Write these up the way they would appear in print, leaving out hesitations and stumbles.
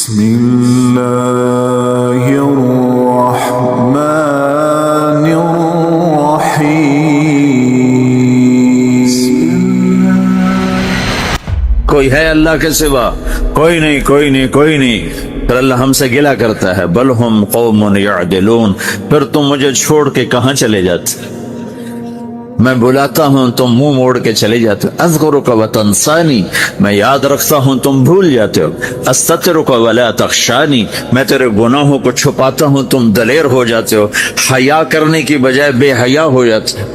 بسم الله الرحمن الرحيم. کوئی ہے اللہ کے سوا؟ کوئی نہیں، کوئی نہیں، کوئی نہیں. پھر اللہ ہم سے گلہ کرتا ہے، بل ہم قوم یعدلون، پھر تم مجھے چھوڑ کے کہاں چلے جاتے؟ میں بلاتا ہوں تم منہ موڑ کے چلے جاتے ہو. اذکرک وتنسانی، میں یاد رکھتا ہوں تم بھول جاتے ہو. استترک ولا تخشانی، میں تیرے گناہوں کو چھپاتا ہوں تم دلیر ہو جاتے ہو. حیا کرنے کی بجائے بے حیا ہو جاتے ہو.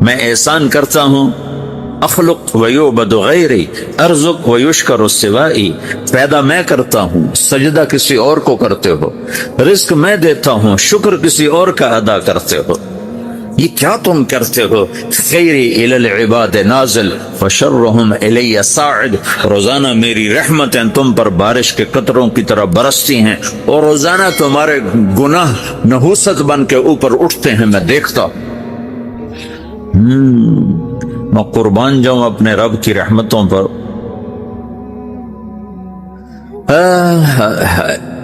میں احسان کرتا ہوں، اخلق ویعبد غیری ارزق ویشکر سوائی، پیدا میں کرتا ہوں، سجدہ کسی اور کو کرتے ہو. رزق میں دیتا ہوں، شکر کسی اور کا ادا کرتے ہو. یہ کیا تم کرتے ہو؟ خیری الی العباد نازل وشرہم الی صاعد، روزانہ میری رحمتیں تم پر بارش کے قطروں کی طرح برستی ہیں اور روزانہ تمہارے گناہ نحوست بن کے اوپر اٹھتے ہیں، میں دیکھتا ہوں. میں قربان جاؤں اپنے رب کی رحمتوں پر.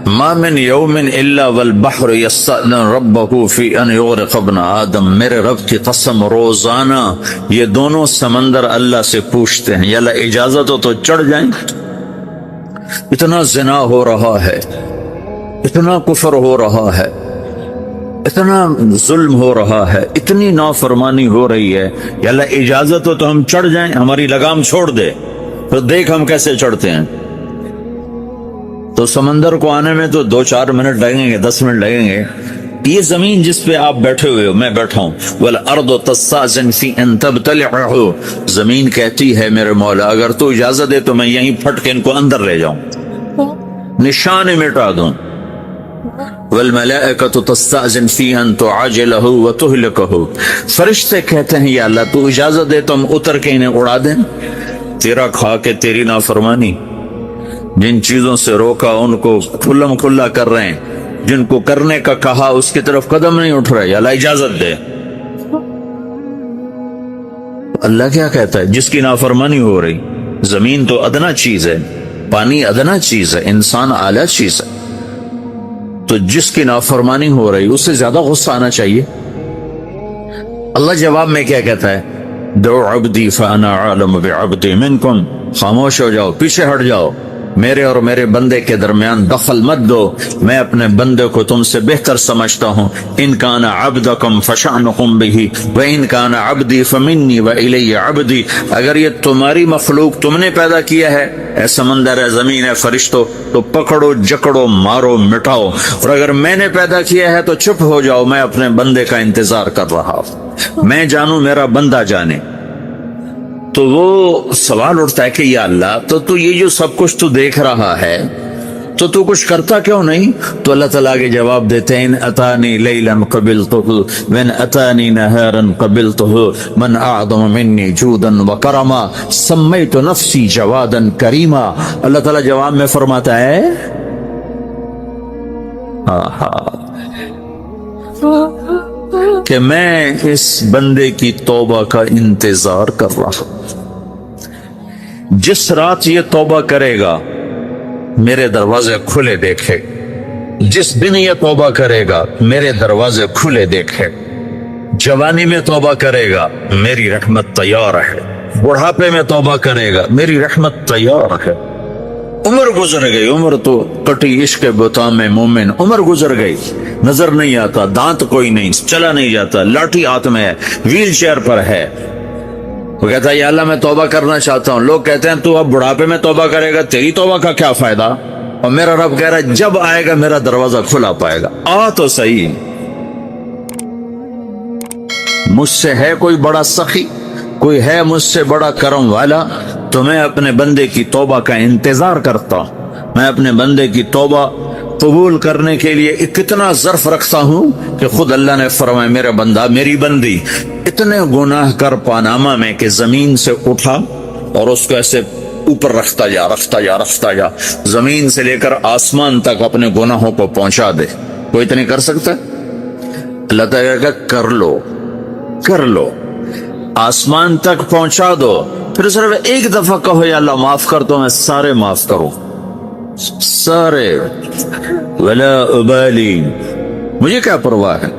ما من یوم الا والبحر یستأذن ربہ فی ان یغرق ابن آدم، میرے رب کی قسم روزانہ یہ دونوں سمندر اللہ سے پوچھتے ہیں، یا اللہ اجازت ہو تو چڑھ جائیں. اتنا زنا ہو رہا ہے، اتنا کفر ہو رہا ہے، اتنا ظلم ہو رہا ہے، اتنی نافرمانی ہو رہی ہے، یا اللہ اجازت ہو تو ہم چڑھ جائیں، ہماری لگام چھوڑ دے، تو دیکھ ہم کیسے چڑھتے ہیں. تو سمندر کو آنے میں تو 2-4 منٹ لگیں گے، 10 منٹ لگیں گے. یہ زمین جس پہ آپ بیٹھے ہوئے ہو، میں بیٹھا ہوں، وَالْأَرْضُ تَسْتَأْذِنُ فِي أَن تَبْتَلِعَهُ، زمین کہتی ہے میرے مولا اگر تو اجازت دے تو میں یہیں پھٹ کے ان کو اندر لے جاؤں، نشان مٹا دوں. وَالْمَلَائِكَةُ تَسْتَأْذِنُ فِي أَن تُعَاجِلَهُ وَتُهْلِكَهُ، فرشتے کہتے ہیں یا اللہ تو اجازت دے تو ہم اتر کے انہیں اڑا دیں. تیرا کھا کے تیری نافرمانی، جن چیزوں سے روکا ان کو کھلم کھلا کر رہے ہیں، جن کو کرنے کا کہا اس کی طرف قدم نہیں اٹھ رہے، یا اللہ اجازت دے. اللہ کیا کہتا ہے؟ جس کی نافرمانی ہو رہی، زمین تو ادنا چیز ہے، پانی ادنا چیز ہے، انسان اعلیٰ چیز ہے، تو جس کی نافرمانی ہو رہی اس سے زیادہ غصہ آنا چاہیے. اللہ جواب میں کیا کہتا ہے؟ دعو عبدی فانا عالم بعبدی منکم، خاموش ہو جاؤ، پیچھے ہٹ جاؤ، میرے اور میرے بندے کے درمیان دخل مت دو، میں اپنے بندے کو تم سے بہتر سمجھتا ہوں. ان کان عبدکم فشأنکم بہ وان کان عبدی فمنی والی عبدی، اگر یہ تمہاری مخلوق تم نے پیدا کیا ہے، اے سمندر ہے، زمین ہے، فرشتوں، تو پکڑو جکڑو مارو مٹاؤ، اور اگر میں نے پیدا کیا ہے تو چپ ہو جاؤ، میں اپنے بندے کا انتظار کر رہا ہوں، میں جانوں میرا بندہ جانے. تو وہ سوال اٹھتا ہے کہ یا اللہ تو یہ جو سب کچھ تو دیکھ رہا ہے تو کچھ کرتا کیوں نہیں؟ تو اللہ تعالیٰ کے جواب دیتے ہیں، ان اتانی لیلا قبلتہ وان اتانی نہارا قبلتہ من اعظم منی جودا وکرما سمیت نفسی جوادا کریما. اللہ تعالیٰ جواب میں فرماتا ہے کہ میں اس بندے کی توبہ کا انتظار کر رہا ہوں. جس رات یہ توبہ کرے گا میرے دروازے کھلے دیکھے، جس دن یہ توبہ کرے گا میرے دروازے کھلے دیکھے. جوانی میں توبہ کرے گا میری رحمت تیار ہے، بڑھاپے میں توبہ کرے گا میری رحمت تیار ہے. عمر گزر گئی، عمر تو کٹی عشق بتا میں مومن، عمر گزر گئی، نظر نہیں آتا، دانت کوئی نہیں، چلا نہیں جاتا، لاٹھی ہاتھ میں ہے، ویل چیئر پر ہے. وہ کہتا ہے یا اللہ میں توبہ کرنا چاہتا ہوں. لوگ کہتے ہیں تو اب بڑھاپے میں توبہ کرے گا، تیری توبہ کا کیا فائدہ؟ اور میرا رب کہہ رہا ہے جب آئے گا میرا دروازہ کھلا پائے گا. آ تو صحیح، مجھ سے ہے کوئی بڑا سخی، کوئی ہے مجھ سے بڑا کرم والا؟ تو میں اپنے بندے کی توبہ کا انتظار کرتا ہوں. میں اپنے بندے کی توبہ قبول کرنے کے لیے کتنا ظرف رکھتا ہوں کہ خود اللہ نے فرمایا میرا بندہ میری بندی اتنے گناہ کر پاناما میں کہ زمین سے اٹھا اور اس کو ایسے اوپر رکھتا جا زمین سے لے کر آسمان تک اپنے گناہوں کو پہنچا دے. کوئی تو نہیں کر سکتا؟ اللہ تعالیٰ کہ کر لو، آسمان تک پہنچا دو، پھر صرف ایک دفعہ کہو یا اللہ معاف کر، تو میں سارے معاف کروں. سارے ولا ابالی، مجھے کیا پرواہ ہے،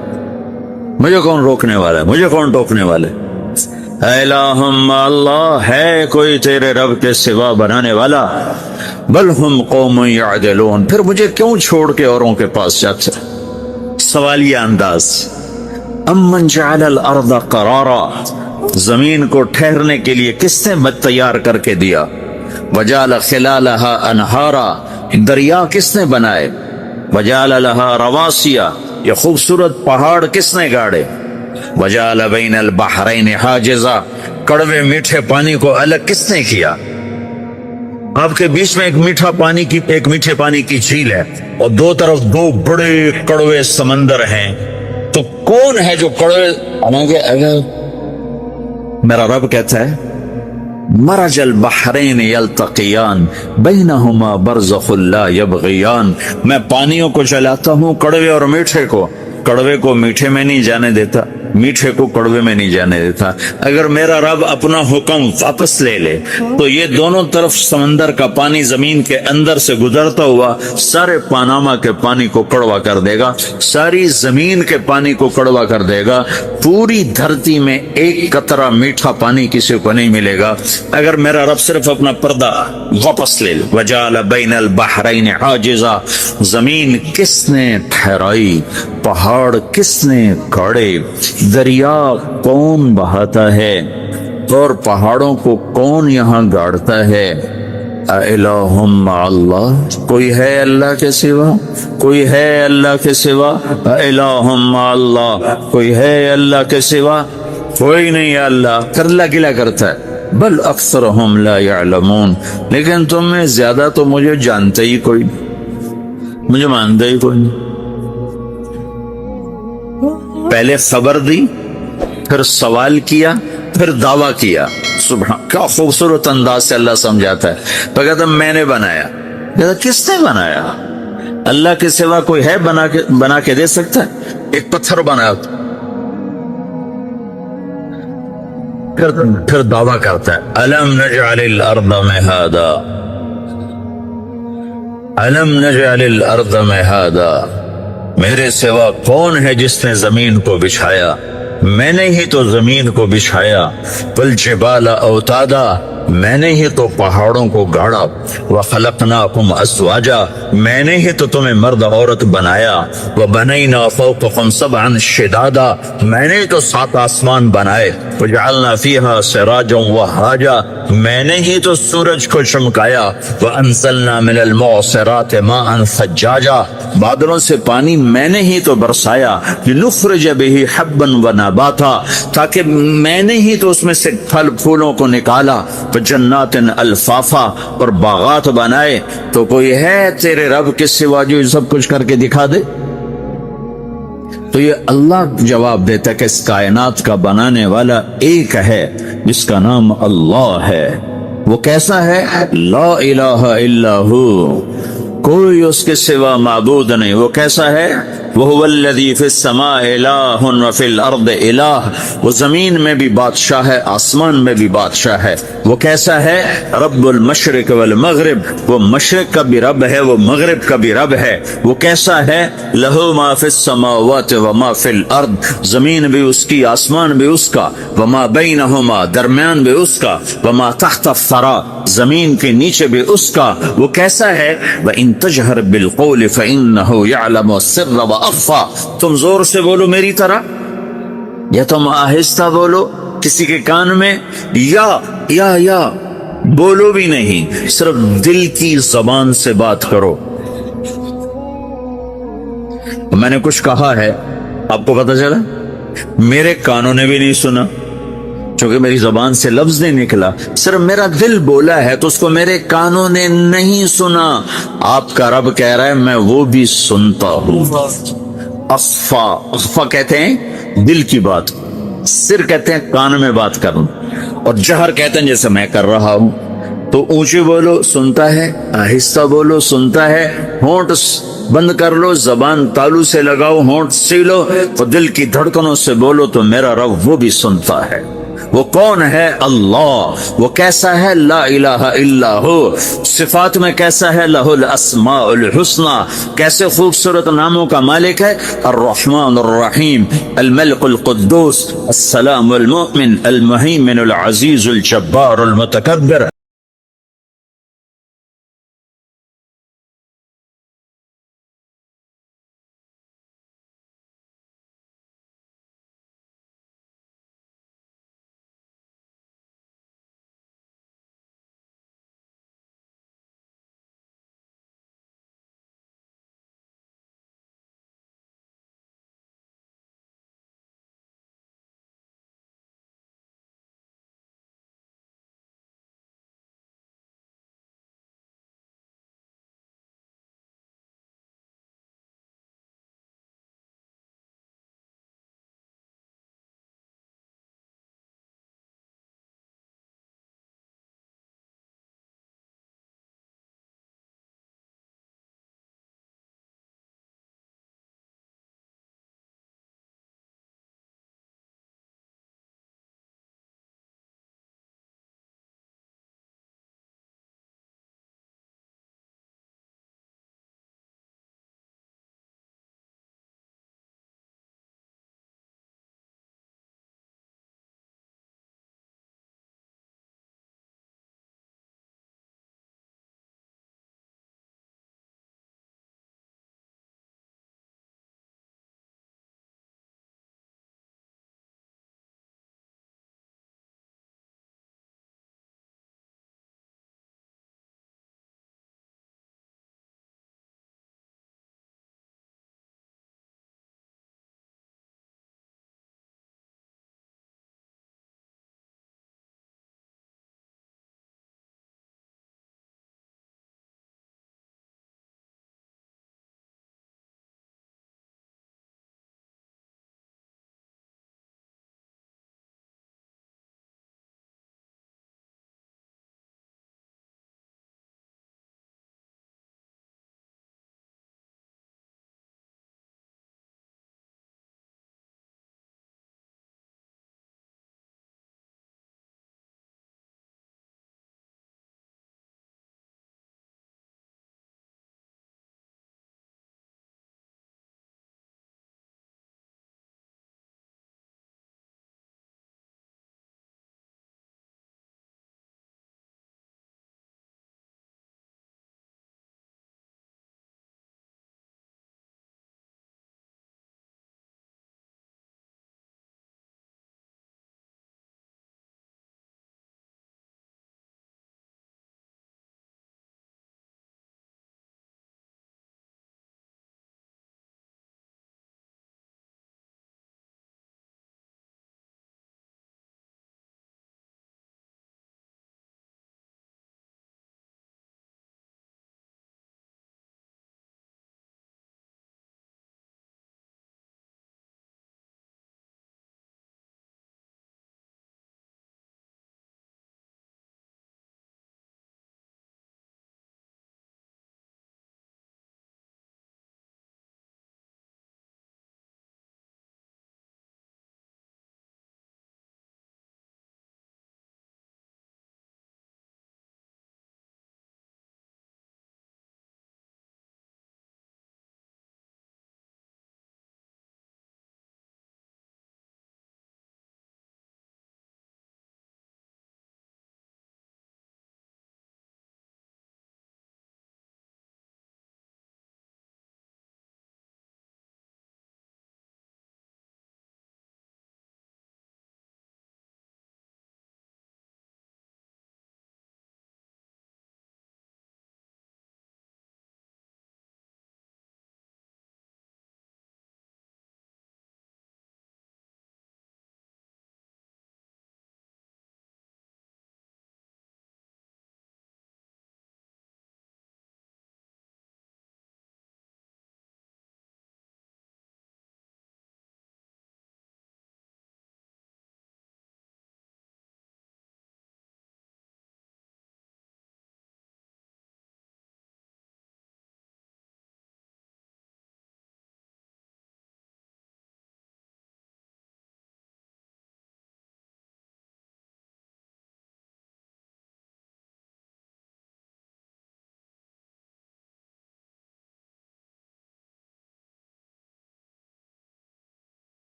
مجھے کون روکنے والا ہے، مجھے کون ٹوکنے والے. الہم اللہ، ہے کوئی تیرے رب کے سوا بنانے والا؟ بل ہم قوم یعدلون، پھر مجھے کیوں چھوڑ کے اوروں کے پاس جاتے؟ سوالیہ انداز. امن جعل الارض قرارا، زمین کو ٹھہرنے کے لیے کس نے تیار کر کے دیا؟ وجعل خلالها انہارا، دریا کس نے بنائے؟ وجعل لها رواسیا، یہ خوبصورت پہاڑ کس نے گاڑے؟ وجعل بین البحرین حاجزا، کڑوے میٹھے پانی کو الگ کس نے کیا؟ آپ کے بیچ میں ایک میٹھے پانی کی جھیل ہے اور دو طرف دو بڑے کڑوے سمندر ہیں، تو کون ہے جو کڑوے؟ اگر میرا رب کہتا ہے مرج البحرین یلتقیان بینہما برزخ لا یبغیان، میں پانیوں کو چلاتا ہوں، کڑوے اور میٹھے کو، کڑوے کو میٹھے میں نہیں جانے دیتا، میٹھے کو کڑوے میں نہیں جانے دیتا. اگر میرا رب اپنا حکم واپس لے لے تو یہ دونوں طرف سمندر کا پانی زمین کے اندر سے گزرتا ہوا سارے پاناما کے پانی کو کڑوا کر دے گا، ساری زمین کے پانی کو کڑوا کر دے گا، پوری دھرتی میں ایک قطرہ میٹھا پانی کسی کو نہیں ملے گا اگر میرا رب صرف اپنا پردہ واپس لے لے. وجعل بین البحرین حاجزا، زمین کس نے ٹھہرائی، پہاڑ کس نے گاڑے، دریا کون بہاتا ہے اور پہاڑوں کو کون یہاں گاڑتا ہے؟ الہم مع اللہ، کوئی ہے اللہ کے سوا؟ کوئی ہے اللہ کے سوا؟ الہم مع اللہ، کوئی ہے اللہ کے سوا؟ کوئی نہیں ہے. اللہ کر اللہ گلا کرتا ہے. بل اکثرہم لا یعلمون، لیکن تم میں زیادہ تو مجھے جانتے ہی کوئی نہیں، مجھے مانتے ہی کوئی نہیں. پہلے خبر دی، پھر سوال کیا، پھر دعویٰ کیا. سبحان، کیا خوبصورت انداز سے اللہ سمجھاتا ہے. تو کہتا میں نے بنایا. کہتا کس نے بنایا؟ اللہ کے سوا کوئی ہے بنا کے دے سکتا ہے؟ ایک پتھر بنایا. پھر دعویٰ کرتا ہے الم نجعل الارض مہادا، الم نجعل الارض مہادا، میرے سوا کون ہے جس نے زمین کو بچھایا؟ میں نے ہی تو زمین کو بچھایا. والجبال اوتادا، میں نے ہی تو پہاڑوں کو گاڑا. وخلقناکم ازواجا، میں نے ہی تو تمہیں مرد عورت بنایا. وبنینا فوقکم سبعا شدادا، میں نے ہی تو 7 آسمان بنائے. وجعلنا فیہا سراجا وہاجا، میں نے ہی تو سورج کو چمکایا. وانزلنا من المعصرات ماء ثجاجا، بادلوں سے پانی میں نے ہی تو برسایا. لنخرج به حبا ونباتا، تاکہ میں نے ہی تو اس میں سے پھل پھولوں کو نکالا. جنات الفافا، اور باغات بنائے. تو کوئی ہے تیرے رب کے سوا جو سب کچھ کر کے دکھا دے؟ تو یہ اللہ جواب دیتا ہے کہ اس کائنات کا بنانے والا ایک ہے جس کا نام اللہ ہے. وہ کیسا ہے؟ لا الہ الا ہو، کوئی اس کے سوا معبود نہیں. وہ کیسا ہے؟ وَهُوَ الَّذِي فِي السَّمَاءِ إِلَٰهٌ وَفِي الْأَرْضِ إِلَٰهٌ، وہ زمین میں بھی بادشاہ ہے، آسمان میں بھی بادشاہ ہے. وہ کیسا ہے؟ رب المشرق والمغرب، وہ مشرق کا بھی رب ہے، وہ مغرب کا بھی رب ہے. وہ کیسا ہے؟ لَهُ مَا فِي السَّمَاوَاتِ وَمَا فِي الْأَرْضِ، زمین بھی اس کی، آسمان بھی اس کا. وَمَا بَيْنَهُمَا، درمیان بھی اس کا. وَمَا تَحْتَ الثَّرَىٰ، زمین کے نیچے بھی اس کا. وہ کیسا ہے؟ وَإِن تَجْهَرْ بِالْقَوْلِ فَإِنَّهُ يَعْلَمُ السِّرَّ وَأَخْفَىٰ، تم زور سے بولو میری طرح یا تم آہستہ بولو کسی کے کان میں، یا بولو بھی نہیں، صرف دل کی زبان سے بات کرو. میں نے کچھ کہا ہے، آپ کو پتہ چلا؟ میرے کانوں نے بھی نہیں سنا، چونکہ میری زبان سے لفظ نہیں نکلا، صرف میرا دل بولا ہے تو اس کو میرے کانوں نے نہیں سنا. آپ کا رب کہہ رہا ہے میں وہ بھی سنتا ہوں. اخفا کہتے ہیں دل کی بات، سر کہتے ہیں کان میں بات کرنا، اور جہر کہتے ہیں جیسے میں کر رہا ہوں. تو اونچی بولو سنتا ہے، آہستہ بولو سنتا ہے. ہونٹ بند کر لو، زبان تالو سے لگاؤ، ہونٹ سیلو، اور دل کی دھڑکنوں سے بولو تو میرا رب وہ بھی سنتا ہے. وہ کون ہے؟ اللہ. وہ کیسا ہے؟ لا الہ الا ہو. صفات میں کیسا ہے؟ لہ الاسماء الحسنى. کیسے خوبصورت ناموں کا مالک ہے؟ الرحمن الرحیم، الملک القدوس، السلام المؤمن، المہیمن العزیز الجبار المتکبر.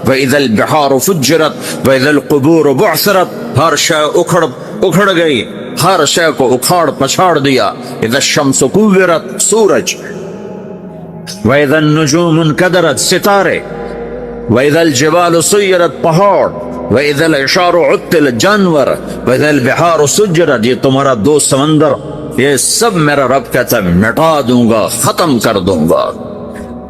وَإِذَا الْبِحَارُ فُجِّرَتْ وَإِذَا الْقُبُورُ بُعْثِرَتْ، ہر شے اکھڑ گئی، ہر شے کو اکھاڑ پچھاڑ دیا. اذا الشمس كورت، سورج. وَإِذَا النُّجُومُ انْكَدَرَتْ، ستارے. وَإِذَا الْجِبَالُ سُيِّرَتْ، پہاڑ. وَإِذَا الْعِشَارُ عُطِّلَتْ، جانور. وَإِذَا الْبِحَارُ سُجِّرَتْ، یہ تمہارا دو سمندر، یہ سب میرا رب کہتا ہے مٹا دوں گا، ختم کر دوں گا،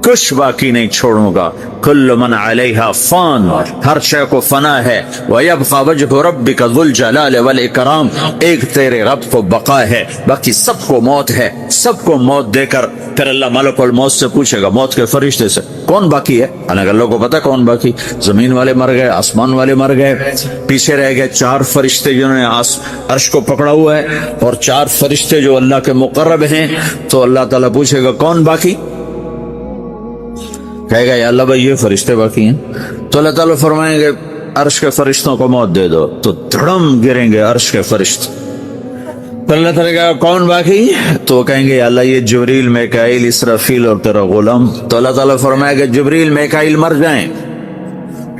کچھ باقی نہیں چھوڑوں گا. کل من علیہا فان، ہر شے کو فنا ہے. وَيَبْقَى وَجْهُ رَبِّكَ ذُو الْجَلَالِ وَالْإِكْرَامِ، ایک تیرے رب کو بقا ہے، باقی سب کو موت ہے. سب کو موت دے کر پھر اللہ ملک الموت سے پوچھے گا، موت کے فرشتے سے، کون باقی ہے؟ حالانکہ اللہ کو پتا کون باقی. زمین والے مر گئے، آسمان والے مر گئے، پیچھے رہ گئے 4 فرشتے جنہوں نے عرش کو پکڑا ہوا ہے، اور 4 فرشتے جو اللہ کے مقرب ہیں. تو اللہ تعالیٰ پوچھے گا کون باقی؟ کہے گا یا اللہ بھائی یہ فرشتے باقی ہیں. تو اللہ تعالیٰ فرمائیں گے عرش کے فرشتوں کو موت دے دو، تو دھڑم گریں گے عرش کے فرشتے. تو اللہ تعالیٰ کہا کون باقی؟ تو کہیں گے یا اللہ یہ جبریل، میکائیل، اسرافیل اور تیرا غلام. تو اللہ تعالیٰ فرمائے گا جبریل، میکائیل مر جائیں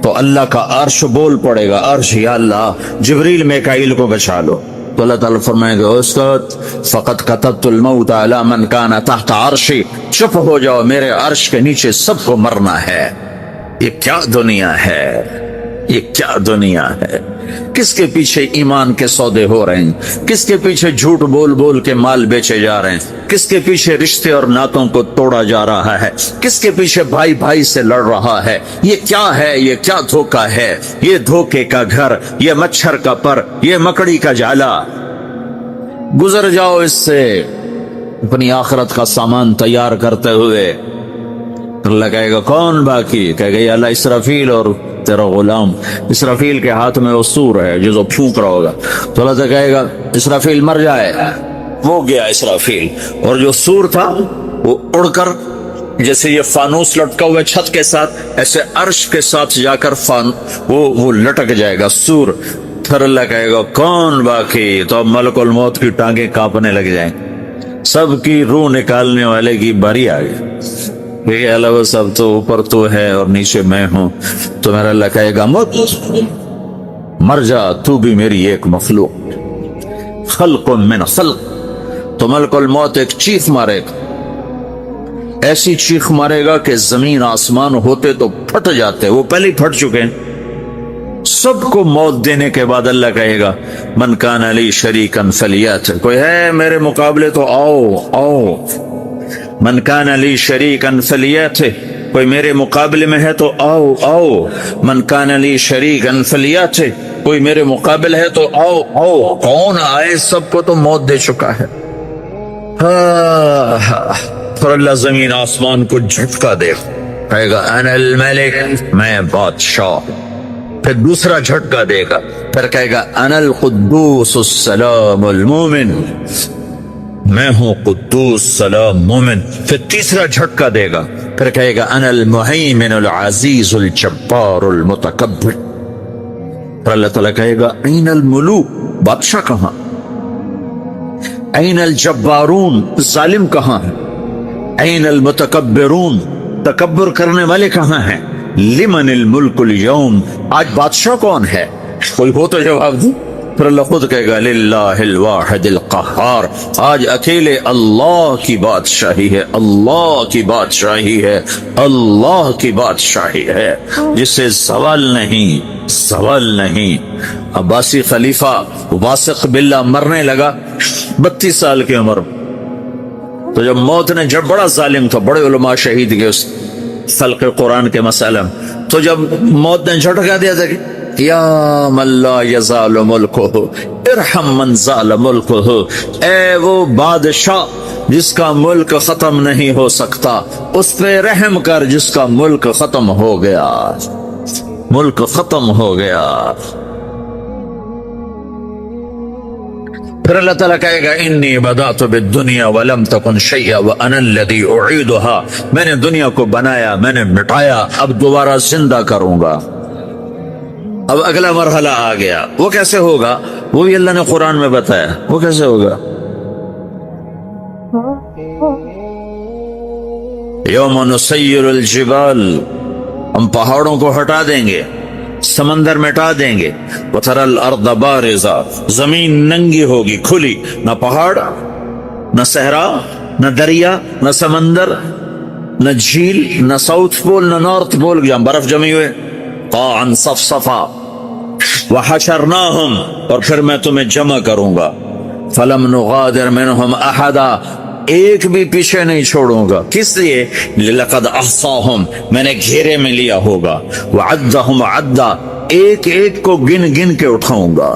تو اللہ کا عرش بول پڑے گا، عرش یا اللہ جبریل، میکائیل کو بچا لو. تو اللہ تعالیٰ فرمائے گا اسکت فقط كتبت الموت على من كان تحت عرشی، چپ ہو جاؤ، میرے عرش کے نیچے سب کو مرنا ہے. یہ کیا دنیا ہے، یہ کیا دنیا ہے؟ کس کے پیچھے ایمان کے سودے ہو رہے ہیں؟ کس کے پیچھے جھوٹ بول بول کے مال بیچے جا رہے ہیں؟ کس کے پیچھے رشتے اور ناتوں کو توڑا جا رہا ہے؟ کس کے پیچھے بھائی بھائی سے لڑ رہا ہے؟ یہ کیا ہے؟ یہ کیا دھوکہ ہے؟ یہ دھوکے کا گھر، یہ مچھر کا پر، یہ مکڑی کا جالا. گزر جاؤ اس سے اپنی آخرت کا سامان تیار کرتے ہوئے. اللہ کہے گا کون باقی؟ کہے گا یا اللہ اسرافیل اور تیرا غلام. اسرافیل کے ہاتھ میں وہ سور ہے جو پھونک رہا ہوگا. تو اللہ تعالیٰ کہے گا اسرافیل مر جائے، وہ گیا اسرافیل. اور جو سور تھا وہ اڑ کر جیسے یہ فانوس لٹکا ہوا چھت کے ساتھ، ایسے عرش کے ساتھ جا کر وہ لٹک جائے گا سور. پھر اللہ کہے گا کون باقی؟ تو اب ملک الموت کی ٹانگیں کانپنے لگ جائیں، سب کی روح نکالنے والے کی باری آ گئی. کہ اللہ سب تو اوپر تو ہے اور نیچے میں ہوں. تو میرا اللہ کہے گا مت، مر جا، تو بھی میری ایک مخلوق، خلق من خلق. تو ملک الموت ایک چیخ مارے گا، ایسی چیخ مارے گا کہ زمین آسمان ہوتے تو پھٹ جاتے، وہ پہلے ہی پھٹ چکے ہیں. سب کو موت دینے کے بعد اللہ کہے گا من کان لی شریکا فلیات، کوئی ہے میرے مقابلے تو آؤ آؤ. من کان لی شریکا فلیات، کوئی میرے مقابلے میں ہے تو آؤ آؤ. من کان لی شریکا فلیات، کوئی میرے مقابل ہے تو آؤ آؤ. کون آئے؟ سب کو تو موت دے چکا ہے. پھر اللہ زمین آسمان کو جھٹکا دے، کہے گا انا الملک، میں بادشاہ. پھر دوسرا جھٹکا دے گا، پھر کہے گا انا القدوس السلام المومن، میں ہوں قدوس سلام مومن. پھر تیسرا جھٹکا دے گا، پھر کہے گا انا المہیمن العزیز الجبار المتکبر. پھر اللہ تعالیٰ کہے گا این الملوک، بادشاہ کہاں؟ این الجبارون، ظالم کہاں ہے؟ این المتکبرون، تکبر کرنے والے کہاں ہیں؟ لمن الملک اليوم، آج بادشاہ کون ہے؟ کوئی ہو تو جواب دو. پھر اللہ خود کہے گا للہ الواحد القہار، آج اکیلے اللہ کی بادشاہی ہے، اللہ کی بادشاہی ہے، اللہ کی بادشاہی ہے، جس سے زوال نہیں، زوال نہیں. عباسی خلیفہ واثق باللہ مرنے لگا 32 سال کی عمر. تو جب موت نے، جب بڑا ظالم تھا، بڑے علماء شہید گئے اس خلق قرآن کے مسئلہ میں، تو جب موت نے جھٹکا دیا تھا کہ یا من لا یزال ملکہ ارحم من زال ملکہ، اے وہ بادشاہ جس کا ملک ختم نہیں ہو سکتا، اس پہ رحم کر جس کا ملک ختم ہو گیا، ملک ختم ہو گیا. پھر اللہ تعالیٰ کہے گا انی بدأت بالدنیا ولم تکن شیئا وانا الذی اعیدها، میں نے دنیا کو بنایا، میں نے مٹایا، اب دوبارہ زندہ کروں گا. اب اگلا مرحلہ آ گیا، وہ کیسے ہوگا؟ وہ بھی اللہ نے قرآن میں بتایا. وہ کیسے ہوگا؟ یوم نسیر الجبال ہم پہاڑوں کو ہٹا دیں گے، سمندر مٹا دیں گے. وَتَرَى الْأَرْضَ بَارِزَةً، زمین ننگی ہوگی، کھلی، نہ پہاڑ، نہ صحرا، نہ دریا، نہ سمندر، نہ جھیل، نہ ساؤتھ پول، نہ نارتھ پول جہاں برف جمی ہوئے. قَاعًا صَفْصَفًا وَحَشَرْنَاهُمْ، اور پھر میں تمہیں جمع کروں گا. فَلَمْ نُغَادِرْ مِنْهُمْ أَحَدًا، ایک بھی پیچھے نہیں چھوڑوں گا. کس لیے؟ لَقَدْ أَحْصَاهُمْ، میں نے گھیرے میں لیا ہوگا. وَعَدَّهُمْ عَدًّا، ایک ایک کو گن گن کے اٹھاؤں گا.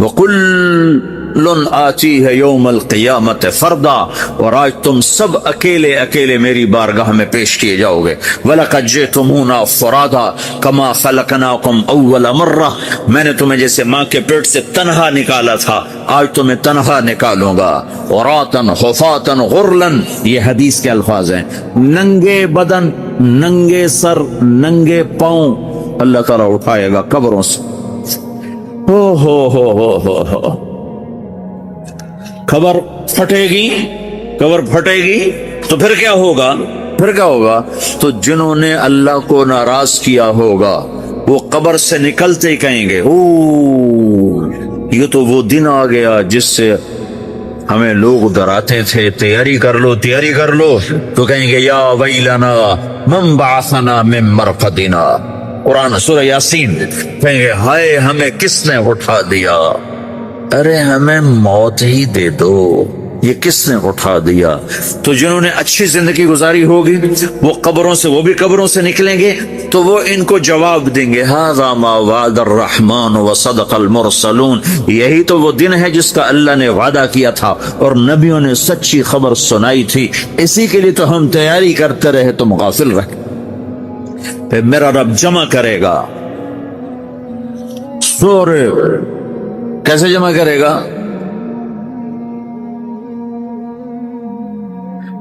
وَكُلٌّ آتِيهِ يَوْمَ الْقِيَامَةِ فَرْدًا، اور آج تم سب اکیلے اکیلے میری بارگاہ میں پیش کیے جاؤ گے. وَلَقَدْ جِئْتُمُونَا فُرَادًا كَمَا خَلَقْنَاكُمْ أَوَّلَ مَرَّةٍ، میں نے تمہیں جیسے ماں کے پیٹ سے تنہا نکالا تھا، آج تمہیں تنہا نکالوں گا. عُرَاةً حُفَاةً غُرْلًا، یہ حدیث کے الفاظ ہیں. ننگے بدن، ننگے سر، ننگے پاؤں اللہ تعالیٰ اٹھائے گا قبروں سے. ہو خبر پھٹے گی، خبر پھٹے گی تو پھر کیا ہوگا؟ پھر کیا ہوگا؟ تو جنہوں نے اللہ کو ناراض کیا ہوگا وہ قبر سے نکلتے ہی کہیں گے یہ تو وہ دن آ گیا جس سے ہمیں لوگ ڈراتے تھے، تیاری کر لو تیاری کر لو. تو کہیں گے یا ویلنا من بعثنا من مرقدنا، قرآن سورہ یاسین. کہیں گے ہائے ہمیں کس نے اٹھا دیا، ارے ہمیں موت ہی دے دو، یہ کس نے اٹھا دیا. تو جنہوں نے اچھی زندگی گزاری ہوگی وہ قبروں سے، وہ بھی قبروں سے نکلیں گے تو وہ ان کو جواب دیں گے ھذا ما وعد الرحمن وصدق المرسلون، یہی تو وہ دن ہے جس کا اللہ نے وعدہ کیا تھا اور نبیوں نے سچی خبر سنائی تھی، اسی کے لیے تو ہم تیاری کرتے رہے، تم غافل رہے. پھر میرا رب جمع کرے گا. سورے کیسے جمع کرے گا؟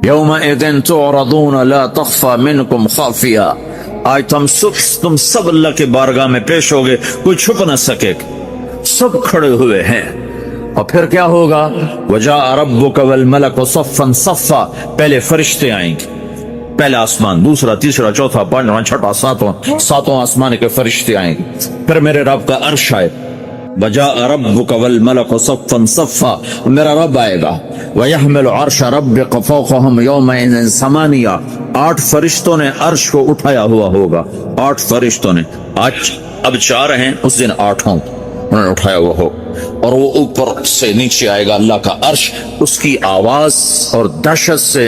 یومئذ تعرضون لا تخفى منکم خافیہ، آج تم سب اللہ کے بارگاہ میں پیش ہوگے، کوئی چھپ نہ سکے، سب کھڑے ہوئے ہیں. اور پھر کیا ہوگا؟ وجاء ربک والملک صفا صفا، پہلے فرشتے آئیں گے، پہلا آسمان، دوسرا، تیسرا، چوتھا، پانچواں، چھٹا، ساتواں آسمان کے فرشتے آئیں گے. پھر میرے رب کا عرش آئے، وجاء ربک والملک صفا صفا، میرا رب آئے گا. وَيَحْمِلُ عَرْشَ رَبِّكَ فَوْقَهُمْ يَوْمَئِذٍ ثَمَانِيَةٌ، 8 فرشتوں نے عرش کو اٹھایا ہوا ہوگا. 8 فرشتوں نے، آج اب 4 ہیں، اس دن 8 ہوں، انہوں نے اٹھایا ہوا ہو. اور وہ اوپر سے نیچے آئے گا اللہ کا عرش، اس کی آواز اور دہشت سے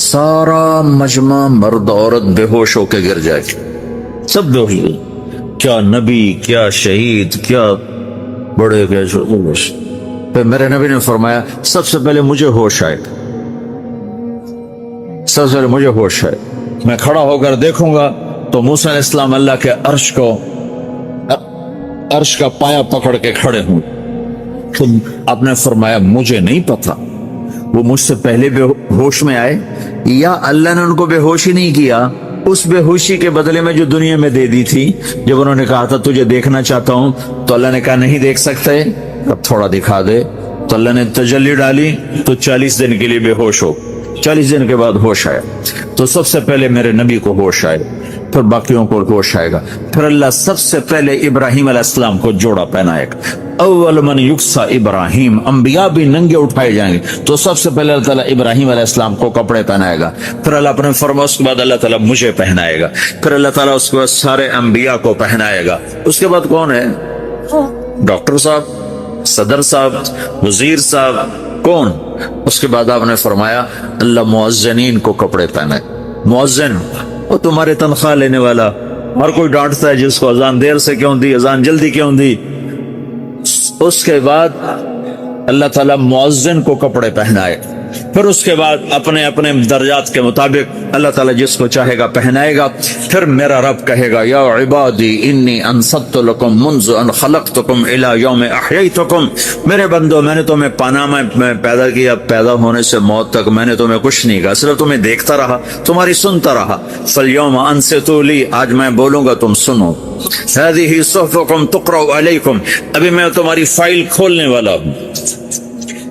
سارا مجمع مرد عورت بے ہوش ہو کے گر جائے گا، سب بے ہوش. کیا نبی، کیا شہید، کیا بڑے گئے. پھر میرے نبی نے فرمایا سب سے پہلے مجھے ہوش آئے گا، سب سے پہلے مجھے ہوش آئے. میں کھڑا ہو کر دیکھوں گا تو موسیٰ علیہ السلام اللہ کے عرش کا پایا پکڑ کے کھڑے ہوں. تو آپ نے فرمایا مجھے نہیں پتا وہ مجھ سے پہلے بے ہوش میں آئے یا اللہ نے ان کو بے ہوش ہی نہیں کیا، اس بے ہوشی کے بدلے میں جو دنیا میں دے دی تھی. جب انہوں نے کہا تھا تجھے دیکھنا چاہتا ہوں تو اللہ نے کہا نہیں دیکھ سکتے، اب تھوڑا دکھا دے. تو اللہ نے تجلی ڈالی تو 40 دن کے لیے بے ہوش ہو، 40 دن کے بعد ہوش آیا. تو سب سے پہلے میرے نبی کو ہوش آئے، پھر باقیوں کو ہوش آئے گا. پھر اللہ سب سے پہلے ابراہیم علیہ السلام کو جوڑا پہنائے گا. اول من یکسا ابراہیم، انبیاء بھی ننگے اٹھائے جائیں گے تو سب سے پہلے اللہ تعالیٰ ابراہیم علیہ السلام کو کپڑے پہنائے گا. پھر اللہ اپنے فرما اس کے بعد اللہ تعالیٰ مجھے پہنائے گا. پھر اللہ تعالیٰ اس کے بعد سارے انبیاء کو پہنائے گا. اس کے بعد کون ہے؟ ڈاکٹر صاحب، صدر صاحب، وزیر صاحب، کون؟ اس کے بعد آپ نے فرمایا اللہ مؤذنین کو کپڑے پہنائے. مؤذن وہ تمہارے تنخواہ لینے والا، ہر کوئی ڈانٹتا ہے جس کو اذان دیر سے کیوں دی، اذان جلدی کیوں دی. اس کے بعد اللہ تعالیٰ مؤذن کو کپڑے پہنائے. پھر اس کے بعد اپنے اپنے درجات کے مطابق اللہ تعالیٰ جس کو چاہے گا پہنائے گا. پھر میرا رب کہے گا یا عبادی انی انصت لکم منذ ان خلقتکم الی یوم احییتکم، میرے بندو میں نے تمہیں پاناما میں پیدا کیا، پیدا ہونے سے موت تک میں نے تمہیں کچھ نہیں کہا، صرف تمہیں دیکھتا رہا، تمہاری سنتا رہا. فالیوم انصتوا لی، آج میں بولوں گا تم سنو. هذه صحفکم تقرأ علیکم، ابھی میں تمہاری فائل کھولنے والا ہوں.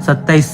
27